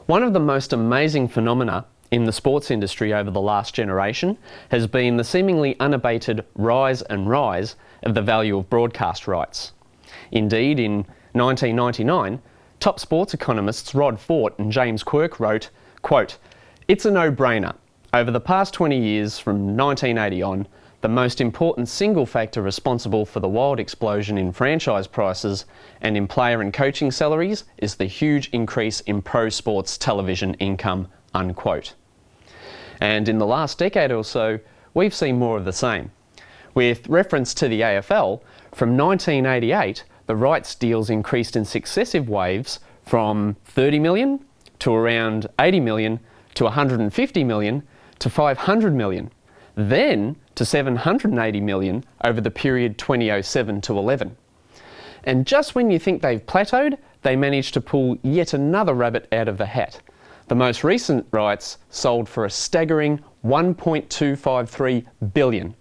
One of the most amazing phenomena in the sports industry over the last generation has been the seemingly unabated rise and rise of the value of broadcast rights. Indeed, in 1999, top sports economists Rod Fort and James Quirk wrote, quote, "It's a no-brainer. Over the past 20 years, from 1980 on, the most important single factor responsible for the wild explosion in franchise prices and in player and coaching salaries is the huge increase in pro sports television income," unquote. And in the last decade or so, we've seen more of the same. With reference to the AFL, from 1988, the rights deals increased in successive waves from 30 million to around 80 million to 150 million to 500 million, then to 780 million over the period 2007 to 11. And just when you think they've plateaued, they managed to pull yet another rabbit out of the hat. The most recent rights sold for a staggering 1.253 billion,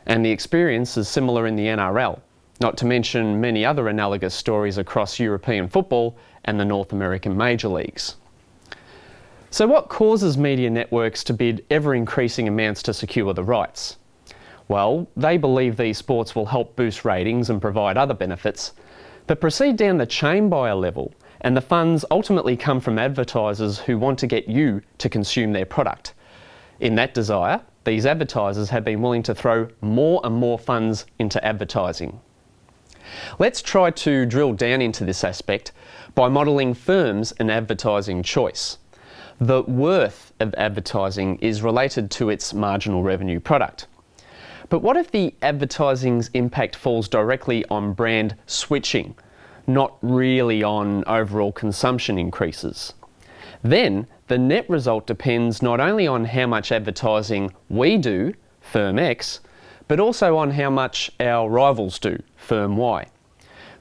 and the experience is similar in the NRL, not to mention many other analogous stories across European football and the North American major leagues. So what causes media networks to bid ever-increasing amounts to secure the rights? Well, they believe these sports will help boost ratings and provide other benefits, but proceed down the chain buyer level, and the funds ultimately come from advertisers who want to get you to consume their product. In that desire, these advertisers have been willing to throw more and more funds into advertising. Let's try to drill down into this aspect by modelling firms and advertising choice. The worth of advertising is related to its marginal revenue product. But what if the advertising's impact falls directly on brand switching, not really on overall consumption increases? Then the net result depends not only on how much advertising we do, firm X, but also on how much our rivals do, firm Y.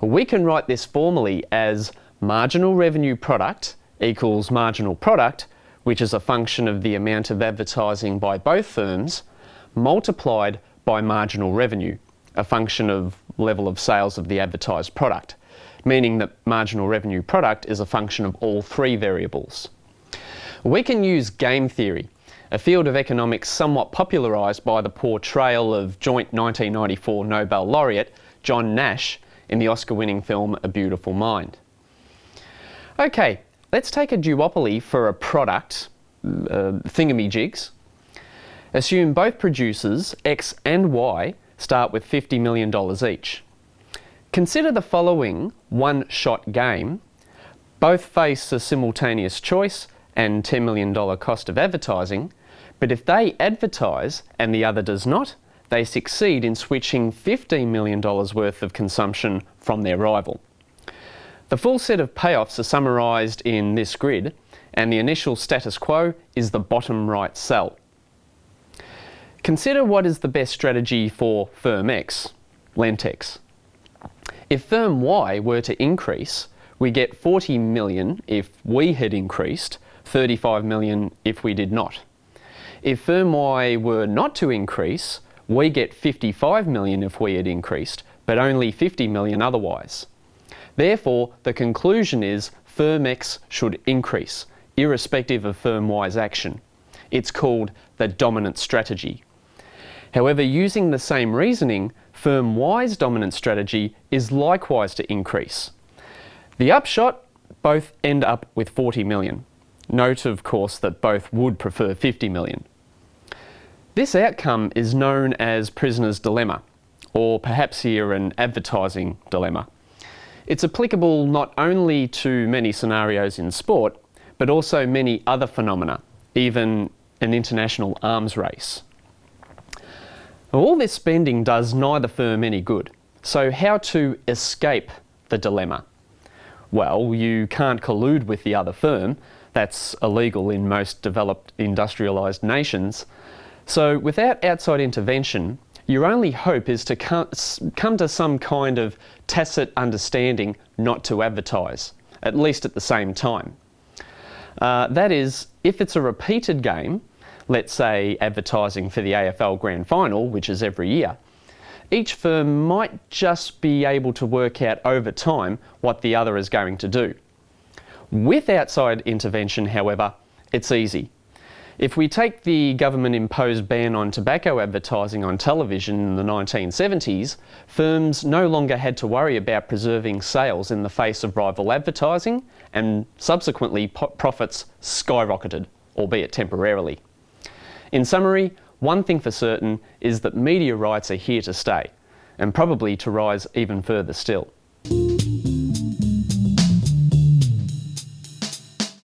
We can write this formally as marginal revenue product equals marginal product, which is a function of the amount of advertising by both firms, multiplied by marginal revenue, a function of level of sales of the advertised product, meaning that marginal revenue product is a function of all three variables. We can use game theory, a field of economics somewhat popularised by the portrayal of joint 1994 Nobel laureate John Nash in the Oscar-winning film A Beautiful Mind. Okay, let's take a duopoly for a product, thingamajigs. Assume both producers, X and Y, start with $50 million each. Consider the following one-shot game. Both face a simultaneous choice and $10 million cost of advertising, but if they advertise and the other does not, they succeed in switching $15 million worth of consumption from their rival. The full set of payoffs are summarised in this grid, and the initial status quo is the bottom right cell. Consider what is the best strategy for firm X, Lentex. If firm Y were to increase, we get 40 million if we had increased, 35 million if we did not. If firm Y were not to increase, we get 55 million if we had increased, but only 50 million otherwise. Therefore, the conclusion is firm X should increase, irrespective of firm Y's action. It's called the dominant strategy. However, using the same reasoning, firm Y's dominant strategy is likewise to increase. The upshot, both end up with 40 million. Note, of course, that both would prefer 50 million. This outcome is known as prisoner's dilemma, or perhaps here an advertising dilemma. It's applicable not only to many scenarios in sport, but also many other phenomena, even an international arms race. All this spending does neither firm any good. So how to escape the dilemma? Well, you can't collude with the other firm. That's illegal in most developed industrialised nations. So without outside intervention, your only hope is to come to some kind of tacit understanding not to advertise, at least at the same time. That is, if it's a repeated game, let's say advertising for the AFL Grand Final, which is every year, each firm might just be able to work out over time what the other is going to do. With outside intervention, however, it's easy. If we take the government-imposed ban on tobacco advertising on television in the 1970s, firms no longer had to worry about preserving sales in the face of rival advertising, and subsequently profits skyrocketed, albeit temporarily. In summary, one thing for certain is that media rights are here to stay, and probably to rise even further still.